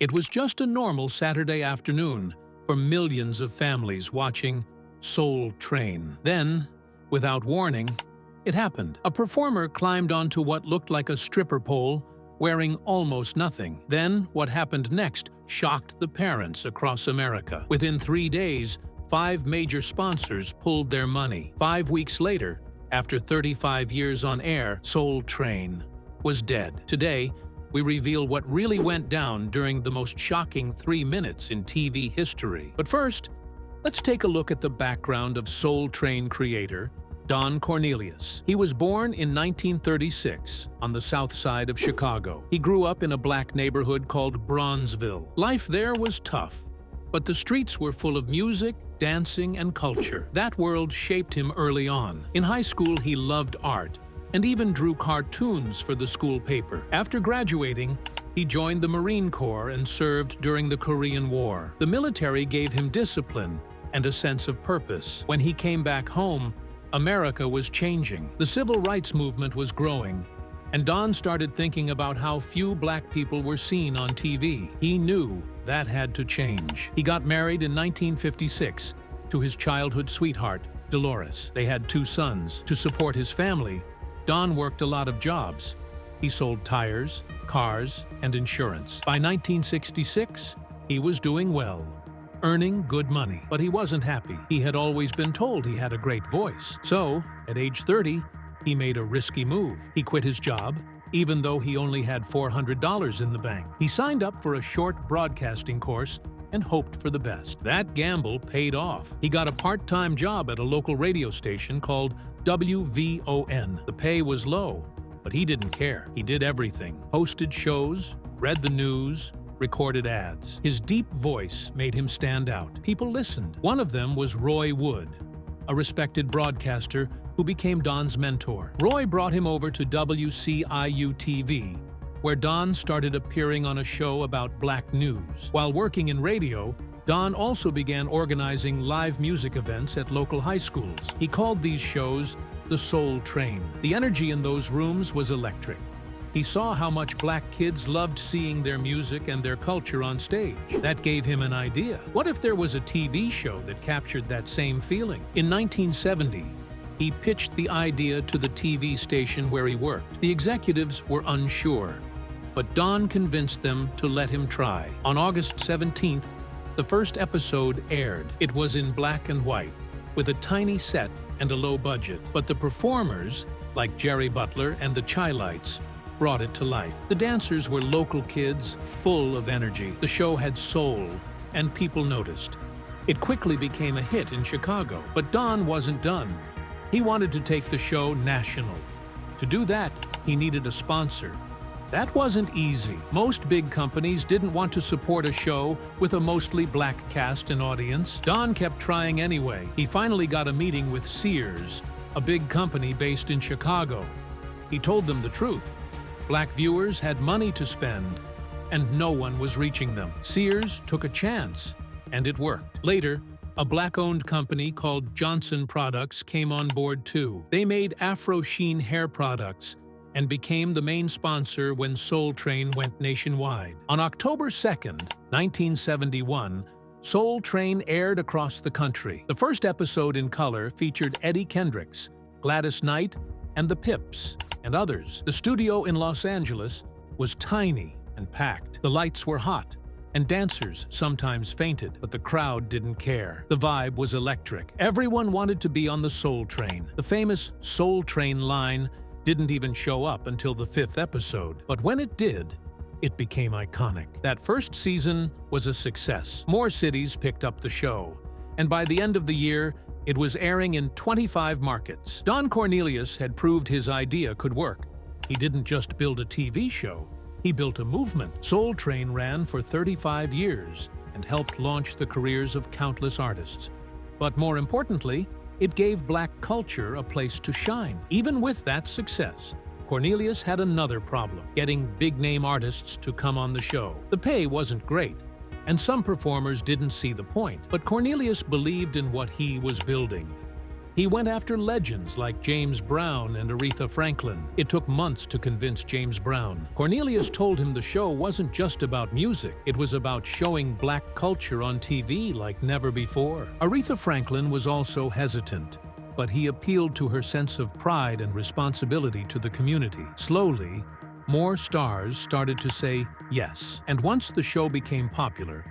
It was just a normal Saturday afternoon for millions of families watching Soul Train. Then, without warning, it happened. A performer climbed onto what looked like a stripper pole, wearing almost nothing. Then, what happened next shocked the parents across America. Within 3 days, 5 major sponsors pulled their money. 5 weeks later, after 35 years on air, Soul Train was dead. Today, we reveal what really went down during the most shocking 3 minutes in TV history. But first, let's take a look at the background of Soul Train creator Don Cornelius. He was born in 1936 on the south side of Chicago. He grew up in a black neighborhood called Bronzeville. Life there was tough, but the streets were full of music, dancing, and culture. That world shaped him early on. In high school, he loved art and even drew cartoons for the school paper. After graduating, he joined the Marine Corps and served during the Korean War. The military gave him discipline and a sense of purpose. When he came back home, America was changing. The civil rights movement was growing, and Don started thinking about how few black people were seen on TV. He knew that had to change. He got married in 1956 to his childhood sweetheart, Dolores. They had 2 sons. To support his family, Don worked a lot of jobs. He sold tires, cars, and insurance. By 1966, he was doing well, earning good money. But he wasn't happy. He had always been told he had a great voice. So, at age 30, he made a risky move. He quit his job, even though he only had $400 in the bank. He signed up for a short broadcasting course and hoped for the best. That gamble paid off. He got a part-time job at a local radio station called WVON. The pay was low, but he didn't care. He did everything: hosted shows, read the news, recorded ads. His deep voice made him stand out. People listened. One of them was Roy Wood, a respected broadcaster who became Don's mentor. Roy brought him over to WCIU-TV, where Don started appearing on a show about black news. While working in radio, Don also began organizing live music events at local high schools. He called these shows the Soul Train. The energy in those rooms was electric. He saw how much black kids loved seeing their music and their culture on stage. That gave him an idea. What if there was a TV show that captured that same feeling? In 1970, he pitched the idea to the TV station where he worked. The executives were unsure, but Don convinced them to let him try. On August 17th, the first episode aired. It was in black and white, with a tiny set and a low budget. But the performers, like Jerry Butler and the Chi-Lites, brought it to life. The dancers were local kids, full of energy. The show had soul, and people noticed. It quickly became a hit in Chicago. But Don wasn't done. He wanted to take the show national. To do that, he needed a sponsor. That wasn't easy. Most big companies didn't want to support a show with a mostly black cast and audience. Don kept trying anyway. He finally got a meeting with Sears, a big company based in Chicago. He told them the truth. Black viewers had money to spend, and no one was reaching them. Sears took a chance, and it worked. Later, a black-owned company called Johnson Products came on board too. They made Afro Sheen hair products and became the main sponsor when Soul Train went nationwide. On October 2nd, 1971, Soul Train aired across the country. The first episode in color featured Eddie Kendricks, Gladys Knight, and the Pips, and others. The studio in Los Angeles was tiny and packed. The lights were hot, and dancers sometimes fainted, but the crowd didn't care. The vibe was electric. Everyone wanted to be on the Soul Train. The famous Soul Train line didn't even show up until the 5th episode. But when it did, it became iconic. That first season was a success. More cities picked up the show, and by the end of the year, it was airing in 25 markets. Don Cornelius had proved his idea could work. He didn't just build a TV show, he built a movement. Soul Train ran for 35 years and helped launch the careers of countless artists. But more importantly, it gave black culture a place to shine. Even with that success, Cornelius had another problem: getting big-name artists to come on the show. The pay wasn't great, and some performers didn't see the point. But Cornelius believed in what he was building. He went after legends like James Brown and Aretha Franklin. It took months to convince James Brown. Cornelius told him the show wasn't just about music, it was about showing black culture on TV like never before. Aretha Franklin was also hesitant, but he appealed to her sense of pride and responsibility to the community. Slowly, more stars started to say yes. And once the show became popular,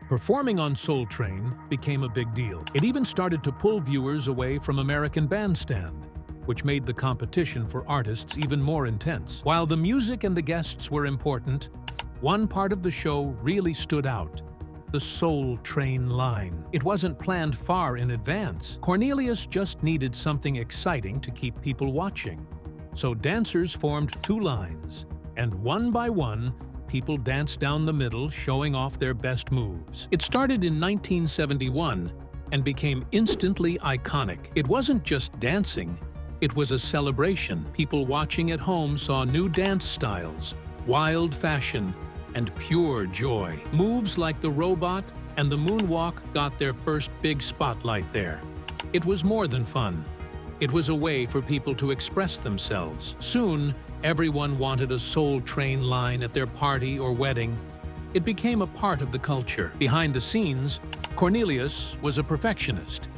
performing on Soul Train became a big deal. It even started to pull viewers away from American Bandstand, which made the competition for artists even more intense. While the music and the guests were important, one part of the show really stood out: the Soul Train line. It wasn't planned far in advance. Cornelius just needed something exciting to keep people watching. So dancers formed two lines, and one by one, people danced down the middle, showing off their best moves. It started in 1971 and became instantly iconic. It wasn't just dancing, it was a celebration. People watching at home saw new dance styles, wild fashion, and pure joy. Moves like the robot and the moonwalk got their first big spotlight there. It was more than fun. It was a way for people to express themselves. Soon, everyone wanted a Soul Train line at their party or wedding. It became a part of the culture. Behind the scenes, Cornelius was a perfectionist.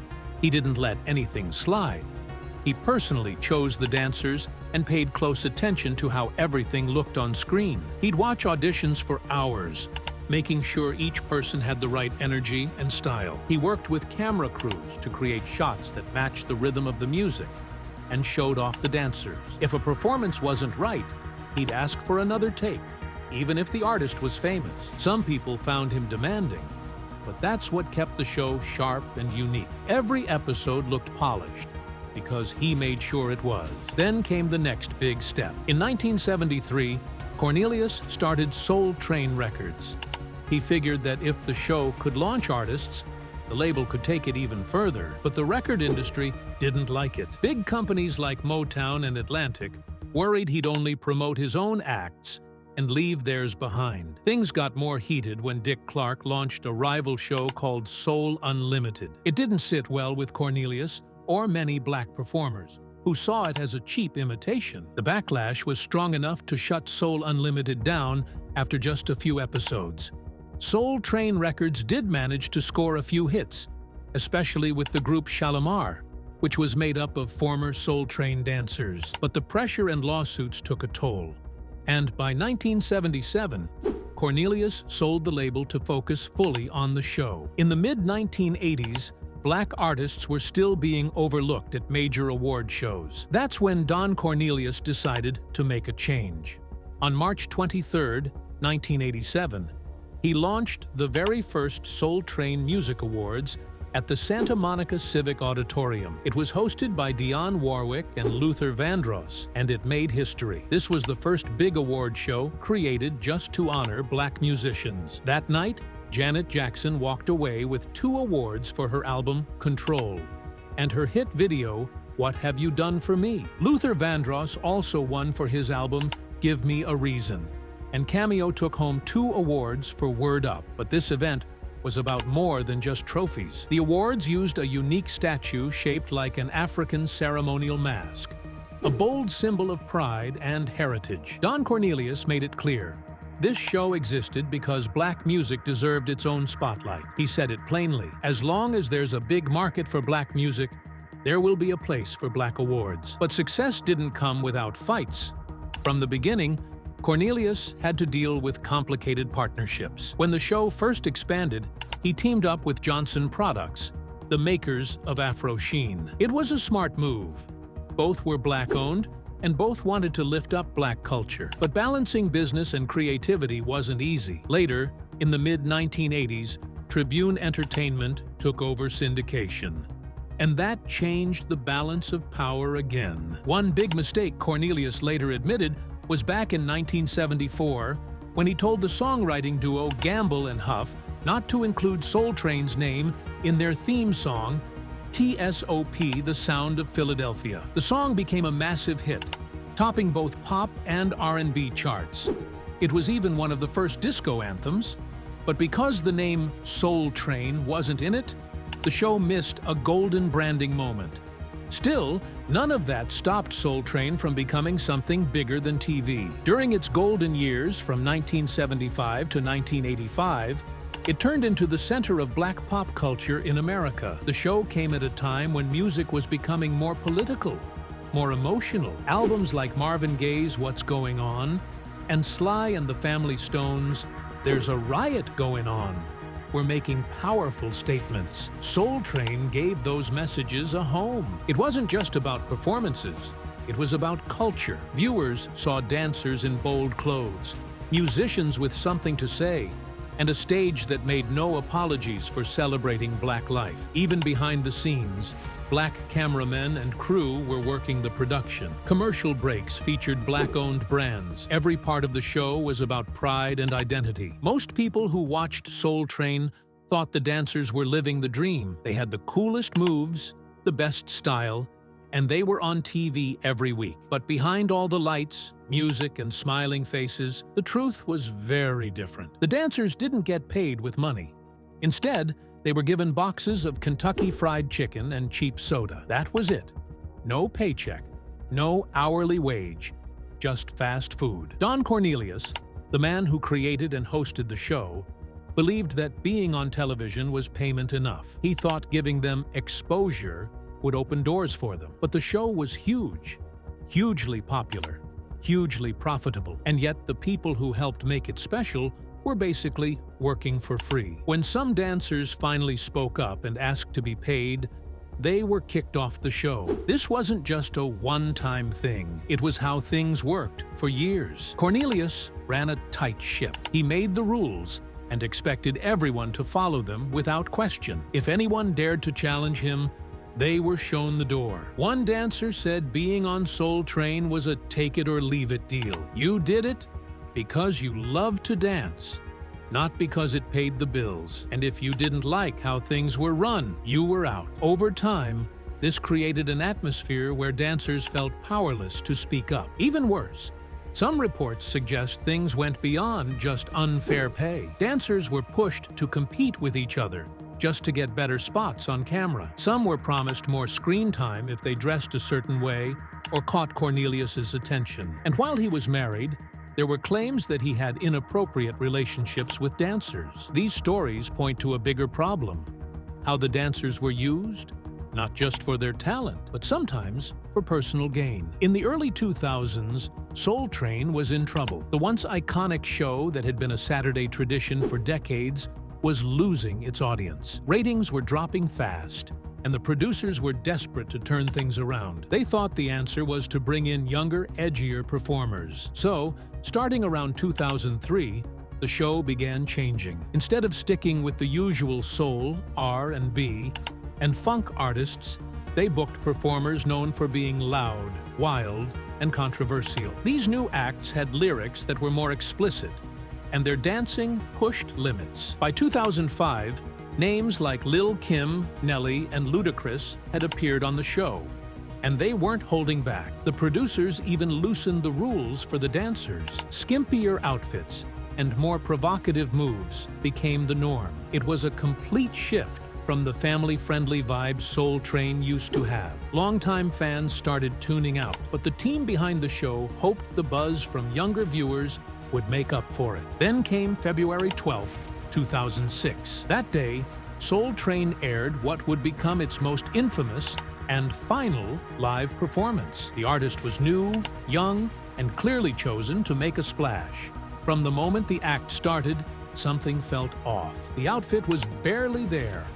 He didn't let anything slide. He personally chose the dancers and paid close attention to how everything looked on screen. He'd watch auditions for hours, making sure each person had the right energy and style. He worked with camera crews to create shots that matched the rhythm of the music and showed off the dancers. If a performance wasn't right, he'd ask for another take, even if the artist was famous. Some people found him demanding, but that's what kept the show sharp and unique. Every episode looked polished, because he made sure it was. Then came the next big step. In 1973, Cornelius started Soul Train Records. He figured that if the show could launch artists, the label could take it even further, but the record industry didn't like it. Big companies like Motown and Atlantic worried he'd only promote his own acts and leave theirs behind. Things got more heated when Dick Clark launched a rival show called Soul Unlimited. It didn't sit well with Cornelius or many black performers, who saw it as a cheap imitation. The backlash was strong enough to shut Soul Unlimited down after just a few episodes. Soul Train Records did manage to score a few hits, especially with the group Shalamar, which was made up of former Soul Train dancers. But the pressure and lawsuits took a toll. And by 1977, Cornelius sold the label to focus fully on the show. In the mid-1980s, black artists were still being overlooked at major award shows. That's when Don Cornelius decided to make a change. On March 23, 1987, he launched the very first Soul Train Music Awards at the Santa Monica Civic Auditorium. It was hosted by Dionne Warwick and Luther Vandross, and it made history. This was the first big award show created just to honor black musicians. That night, Janet Jackson walked away with 2 awards for her album Control and her hit video, What Have You Done For Me? Luther Vandross also won for his album Give Me a Reason, and Cameo took home 2 awards for Word Up. But this event was about more than just trophies. The awards used a unique statue shaped like an African ceremonial mask, a bold symbol of pride and heritage. Don Cornelius made it clear: this show existed because black music deserved its own spotlight. He said it plainly: as long as there's a big market for black music, there will be a place for black awards. But success didn't come without fights. From the beginning, Cornelius had to deal with complicated partnerships. When the show first expanded, he teamed up with Johnson Products, the makers of Afro Sheen. It was a smart move. Both were black-owned, and both wanted to lift up black culture. But balancing business and creativity wasn't easy. Later, in the mid-1980s, Tribune Entertainment took over syndication. And that changed the balance of power again. One big mistake Cornelius later admitted was back in 1974, when he told the songwriting duo Gamble and Huff not to include Soul Train's name in their theme song, TSOP, The Sound of Philadelphia. The song became a massive hit, topping both pop and R&B charts. It was even one of the first disco anthems, but because the name Soul Train wasn't in it, the show missed a golden branding moment. Still, none of that stopped Soul Train from becoming something bigger than TV. During its golden years from 1975 to 1985, it turned into the center of black pop culture in America. The show came at a time when music was becoming more political, more emotional. Albums like Marvin Gaye's What's Going On and Sly and the Family Stone's There's a Riot Going On were making powerful statements. Soul Train gave those messages a home. It wasn't just about performances, it was about culture. Viewers saw dancers in bold clothes, musicians with something to say, and a stage that made no apologies for celebrating black life. Even behind the scenes, black cameramen and crew were working the production. Commercial breaks featured black-owned brands. Every part of the show was about pride and identity. Most people who watched Soul Train thought the dancers were living the dream. They had the coolest moves, the best style, and they were on TV every week. But behind all the lights, music, and smiling faces, the truth was very different. The dancers didn't get paid with money. Instead, they were given boxes of Kentucky Fried Chicken and cheap soda. That was it. No paycheck, no hourly wage, just fast food. Don Cornelius, the man who created and hosted the show, believed that being on television was payment enough. He thought giving them exposure would open doors for them. But the show was huge, hugely popular, hugely profitable, and yet the people who helped make it special were basically working for free. When some dancers finally spoke up and asked to be paid, they were kicked off the show. This wasn't just a one-time thing. It was how things worked for years. Cornelius ran a tight ship. He made the rules and expected everyone to follow them without question. If anyone dared to challenge him, they were shown the door. One dancer said being on Soul Train was a take-it-or-leave-it deal. You did it because you loved to dance, not because it paid the bills. And if you didn't like how things were run, you were out. Over time, this created an atmosphere where dancers felt powerless to speak up. Even worse, some reports suggest things went beyond just unfair pay. Dancers were pushed to compete with each other just to get better spots on camera. Some were promised more screen time if they dressed a certain way or caught Cornelius's attention. And while he was married, there were claims that he had inappropriate relationships with dancers. These stories point to a bigger problem: how the dancers were used, not just for their talent, but sometimes for personal gain. In the early 2000s, Soul Train was in trouble. The once iconic show that had been a Saturday tradition for decades was losing its audience. Ratings were dropping fast, and the producers were desperate to turn things around. They thought the answer was to bring in younger, edgier performers. So, starting around 2003, the show began changing. Instead of sticking with the usual soul, R&B, and funk artists, they booked performers known for being loud, wild, and controversial. These new acts had lyrics that were more explicit, and their dancing pushed limits. By 2005, names like Lil' Kim, Nelly, and Ludacris had appeared on the show, and they weren't holding back. The producers even loosened the rules for the dancers. Skimpier outfits and more provocative moves became the norm. It was a complete shift from the family-friendly vibe Soul Train used to have. Longtime fans started tuning out, but the team behind the show hoped the buzz from younger viewers would make up for it. Then came February 12, 2006. That day, Soul Train aired what would become its most infamous and final live performance. The artist was new, young, and clearly chosen to make a splash. From the moment the act started, something felt off. The outfit was barely there,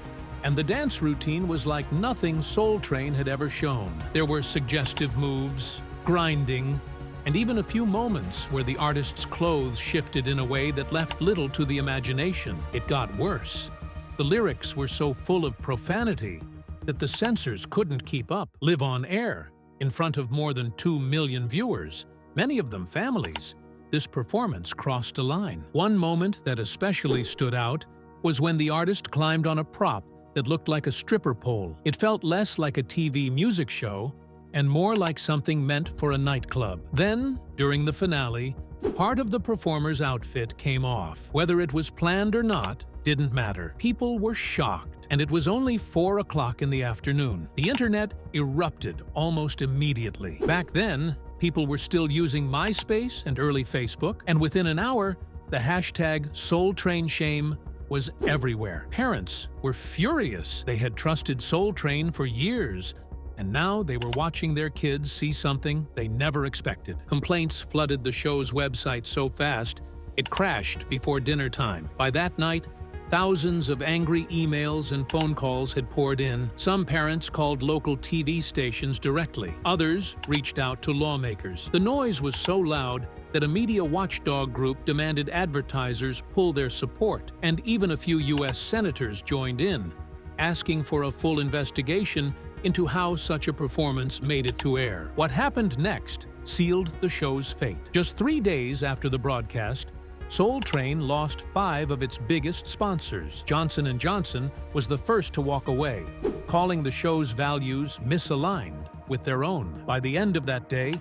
and the dance routine was like nothing Soul Train had ever shown. There were suggestive moves, grinding, and even a few moments where the artist's clothes shifted in a way that left little to the imagination. It got worse. The lyrics were so full of profanity that the censors couldn't keep up. Live on air, in front of more than 2 million viewers, many of them families, this performance crossed a line. One moment that especially stood out was when the artist climbed on a prop that looked like a stripper pole. It felt less like a TV music show and more like something meant for a nightclub. Then, during the finale, part of the performer's outfit came off. Whether it was planned or not didn't matter. People were shocked, and it was only 4 o'clock in the afternoon. The internet erupted almost immediately. Back then, people were still using MySpace and early Facebook, and within an hour, the hashtag SoulTrainShame was everywhere. Parents were furious. They had trusted Soul Train for years, and now they were watching their kids see something they never expected. Complaints flooded the show's website so fast, it crashed before dinner time. By that night, thousands of angry emails and phone calls had poured in. Some parents called local TV stations directly. Others reached out to lawmakers. The noise was so loud that a media watchdog group demanded advertisers pull their support, and even a few U.S. senators joined in, asking for a full investigation into how such a performance made it to air. What happened next sealed the show's fate. Just 3 days after the broadcast, Soul Train lost 5 of its biggest sponsors. Johnson & Johnson was the first to walk away, calling the show's values misaligned with their own. By the end of that day,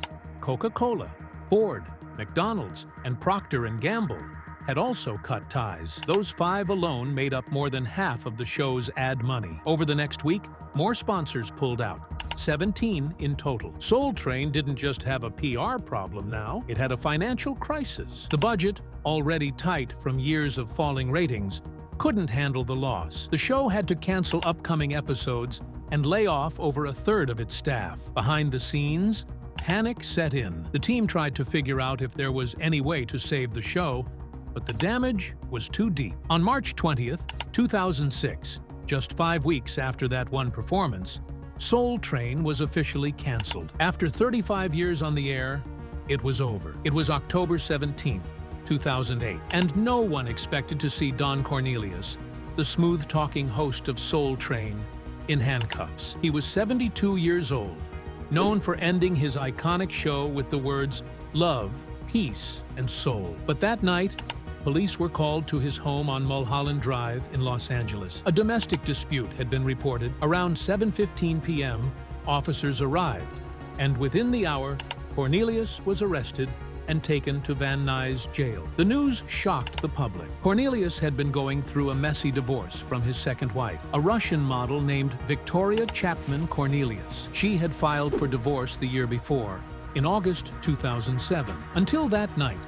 Coca-Cola, Ford, McDonald's, and Procter & Gamble had also cut ties. Those 5 alone made up more than half of the show's ad money. Over the next week, more sponsors pulled out, 17 in total. Soul Train didn't just have a PR problem now, it had a financial crisis. The budget, already tight from years of falling ratings, couldn't handle the loss. The show had to cancel upcoming episodes and lay off over a third of its staff. Behind the scenes, panic set in. The team tried to figure out if there was any way to save the show, but the damage was too deep. On March 20th, 2006, just 5 weeks after that one performance, Soul Train was officially canceled. After 35 years on the air, it was over. It was October 17th, 2008, and no one expected to see Don Cornelius, the smooth-talking host of Soul Train, in handcuffs. He was 72 years old, known for ending his iconic show with the words, "Love, peace, and soul." But that night, police were called to his home on Mulholland Drive in Los Angeles. A domestic dispute had been reported. Around 7:15 p.m., officers arrived, and within the hour, Cornelius was arrested and taken to Van Nuys jail. The news shocked the public. Cornelius had been going through a messy divorce from his second wife, a Russian model named Victoria Chapman Cornelius. She had filed for divorce the year before, in August 2007. Until that night,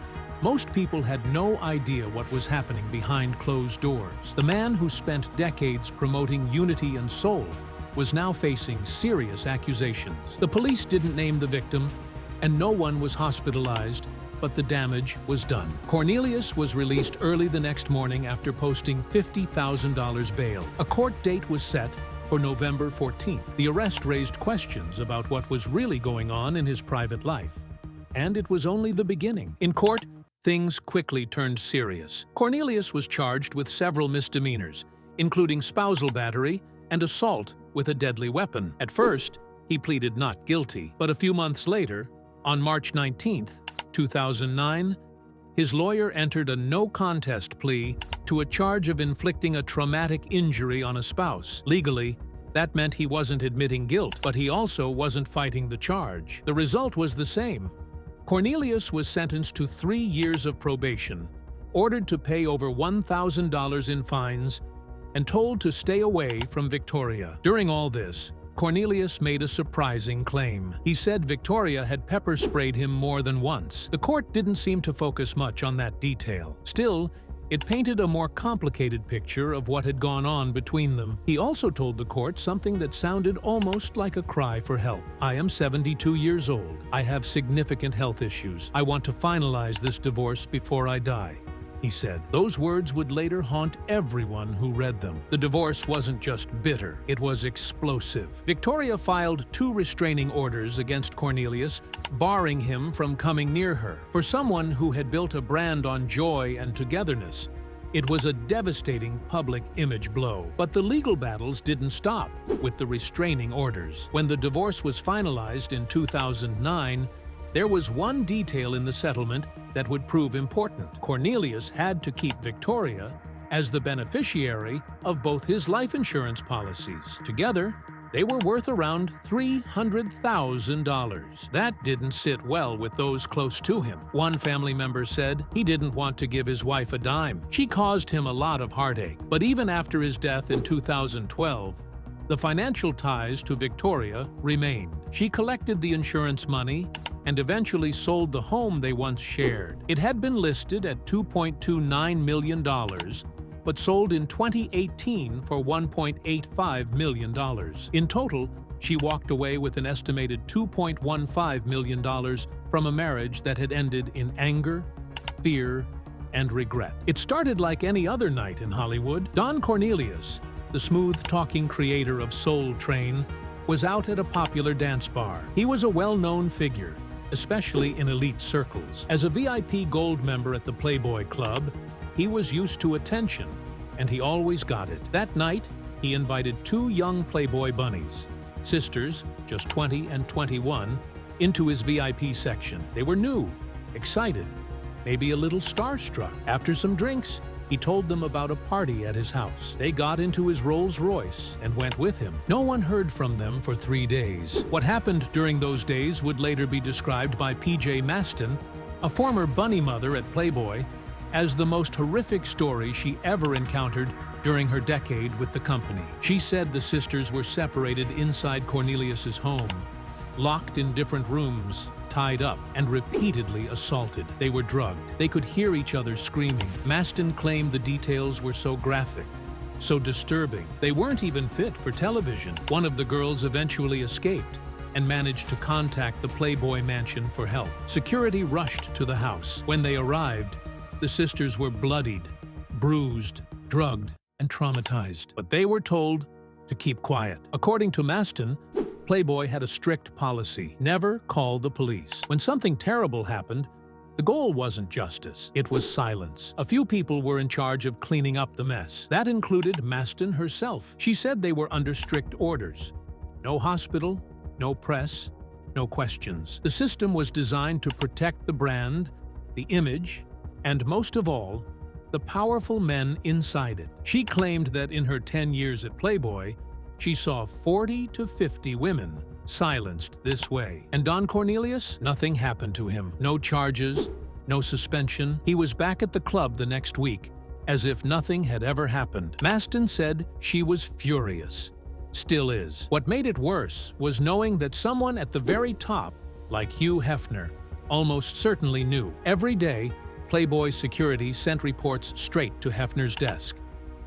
most people had no idea what was happening behind closed doors. The man who spent decades promoting unity and soul was now facing serious accusations. The police didn't name the victim, and no one was hospitalized, but the damage was done. Cornelius was released early the next morning after posting $50,000 bail. A court date was set for November 14th. The arrest raised questions about what was really going on in his private life. And it was only the beginning. In court, things quickly turned serious. Cornelius was charged with several misdemeanors, including spousal battery and assault with a deadly weapon. At first, he pleaded not guilty, but a few months later, on March 19th, 2009, his lawyer entered a no-contest plea to a charge of inflicting a traumatic injury on a spouse. Legally, that meant he wasn't admitting guilt, but he also wasn't fighting the charge. The result was the same. Cornelius was sentenced to 3 years of probation, ordered to pay over $1,000 in fines, and told to stay away from Victoria. During all this, Cornelius made a surprising claim. He said Victoria had pepper-sprayed him more than once. The court didn't seem to focus much on that detail. Still, it painted a more complicated picture of what had gone on between them. He also told the court something that sounded almost like a cry for help. "I am 72 years old. I have significant health issues. I want to finalize this divorce before I die," he said. Those words would later haunt everyone who read them. The divorce wasn't just bitter, it was explosive. Victoria filed 2 restraining orders against Cornelius, barring him from coming near her. For someone who had built a brand on joy and togetherness, it was a devastating public image blow. But the legal battles didn't stop with the restraining orders. When the divorce was finalized in 2009, there was one detail in the settlement that would prove important. Cornelius had to keep Victoria as the beneficiary of both his life insurance policies. Together, They were worth around $300,000. That didn't sit well with those close to him. One family member said he didn't want to give his wife a dime. She caused him a lot of heartache. But even after his death in 2012, the financial ties to Victoria remained. She collected the insurance money and eventually sold the home they once shared. It had been listed at $2.29 million, but sold in 2018 for $1.85 million. In total, she walked away with an estimated $2.15 million from a marriage that had ended in anger, fear, and regret. It started like any other night in Hollywood. Don Cornelius, the smooth-talking creator of Soul Train, was out at a popular dance bar. He was a well-known figure, especially in elite circles. As a VIP Gold member at the Playboy Club, he was used to attention, and he always got it. That night, he invited two young Playboy bunnies, sisters, just 20 and 21, into his VIP section. They were new, excited, maybe a little starstruck. After some drinks, he told them about a party at his house. They got into his Rolls Royce and went with him. No one heard from them for 3 days. What happened during those days would later be described by P.J. Maston, a former bunny mother at Playboy, as the most horrific story she ever encountered during her decade with the company. She said the sisters were separated inside Cornelius's home, locked in different rooms, tied up, and repeatedly assaulted. They were drugged. They could hear each other screaming. Maston claimed the details were so graphic, so disturbing, they weren't even fit for television. One of the girls eventually escaped and managed to contact the Playboy Mansion for help. Security rushed to the house. When they arrived, the sisters were bloodied, bruised, drugged, and traumatized. But they were told to keep quiet. According to Maston, Playboy had a strict policy: never call the police. When something terrible happened, the goal wasn't justice, it was silence. A few people were in charge of cleaning up the mess. That included Maston herself. She said they were under strict orders. No hospital, no press, no questions. The system was designed to protect the brand, the image, and most of all, the powerful men inside it. She claimed that in her 10 years at Playboy, she saw 40 to 50 women silenced this way. And Don Cornelius? Nothing happened to him. No charges, no suspension. He was back at the club the next week, as if nothing had ever happened. Maston said she was furious. Still is. What made it worse was knowing that someone at the very top, like Hugh Hefner, almost certainly knew. Every day, Playboy security sent reports straight to Hefner's desk.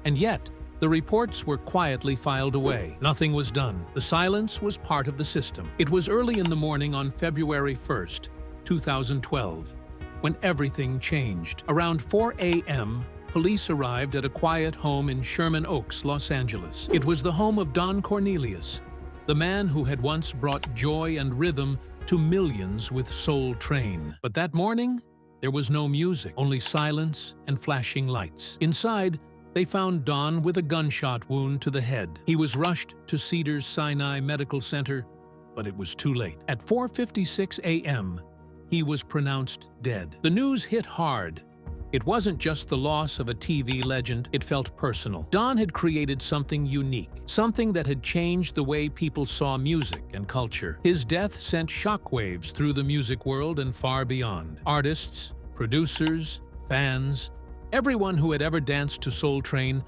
And yet, the reports were quietly filed away. Nothing was done. The silence was part of the system. It was early in the morning on February 1st, 2012, when everything changed. Around 4 a.m., police arrived at a quiet home in Sherman Oaks, Los Angeles. It was the home of Don Cornelius, the man who had once brought joy and rhythm to millions with Soul Train. But that morning, there was no music, only silence and flashing lights. Inside, they found Don with a gunshot wound to the head. He was rushed to Cedars-Sinai Medical Center, but it was too late. At 4:56 a.m., he was pronounced dead. The news hit hard. It wasn't just the loss of a TV legend, it felt personal. Don had created something unique, something that had changed the way people saw music and culture. His death sent shockwaves through the music world and far beyond. Artists, producers, fans, everyone who had ever danced to Soul Train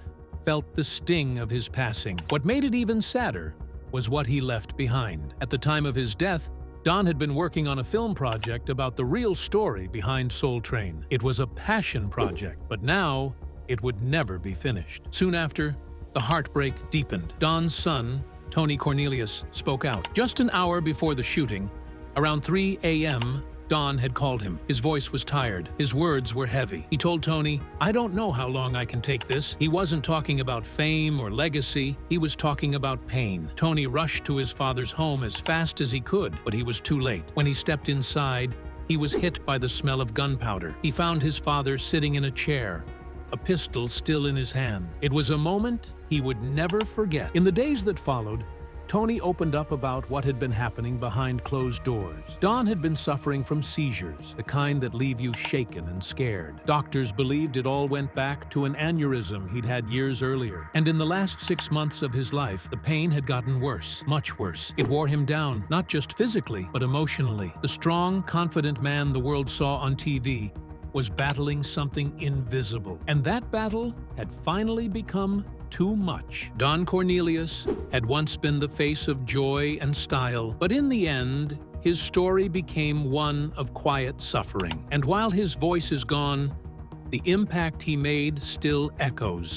felt the sting of his passing. What made it even sadder was what he left behind. At the time of his death, Don had been working on a film project about the real story behind Soul Train. It was a passion project, but now it would never be finished. Soon after, the heartbreak deepened. Don's son, Tony Cornelius, spoke out. Just an hour before the shooting, around 3 a.m., Don had called him. His voice was tired. His words were heavy. He told Tony, "I don't know how long I can take this." He wasn't talking about fame or legacy. He was talking about pain. Tony rushed to his father's home as fast as he could, but he was too late. When he stepped inside, he was hit by the smell of gunpowder. He found his father sitting in a chair, a pistol still in his hand. It was a moment he would never forget. In the days that followed, Tony opened up about what had been happening behind closed doors. Don had been suffering from seizures, the kind that leave you shaken and scared. Doctors believed it all went back to an aneurysm he'd had years earlier. And in the last 6 months of his life, the pain had gotten worse, much worse. It wore him down, not just physically, but emotionally. The strong, confident man the world saw on TV was battling something invisible. And that battle had finally become too much. Don Cornelius had once been the face of joy and style, but in the end, his story became one of quiet suffering. And while his voice is gone, the impact he made still echoes.